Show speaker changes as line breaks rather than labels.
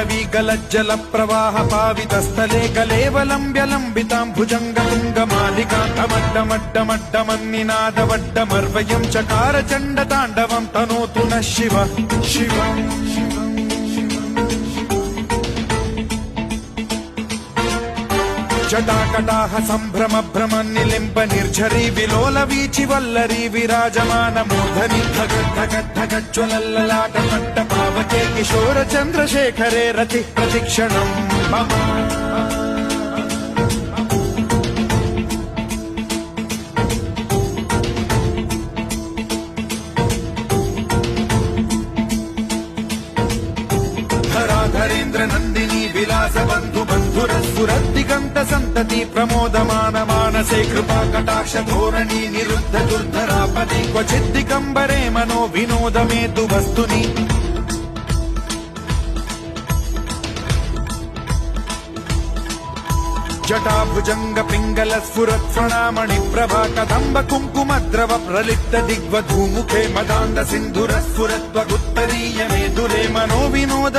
मालवीकलज्जल प्रवाह पावितस्थले कलेवलम्ब्यलम्बितां भुजङ्गतुङ्गमालिकान्तमड्डमड्डमड्डमन्निनादवड्डमर्वयं चकार चण्डताण्डवं तनोतु नः शिव शिव जटाकटाह सम्भ्रम भ्रमन्निलिम्ब निर्झरी विलोल वीचि वल्लरी विराजमान मूर्धनि धगद्धगद्धगज्ज्वलल्ललाट पट्ट पावके किशोर चन्द्रशेखरे रतिः प्रतिक्षणम् मम धराधरेन्द्र नन्दिनी विलास बन्धु बन्धुरस्फुरद्दिगन्त सन्तति प्रमोदमान मानसे कृपा कटाक्ष धोरणी निरुद्ध दुर्धरापदि क्वचिद्दिगम्बरे मनो विनोद मेतु वस्तुनि जटाभुजंग पिंगल स्फुरत् प्रणामणि प्रभा कदम्ब कुङ्कुमद्रव प्रलिप्त दिग्वधूमुखे मदान्ध सिन्धुरस्फुरत्वगुत्तरीय मेधुरे मनो विनोद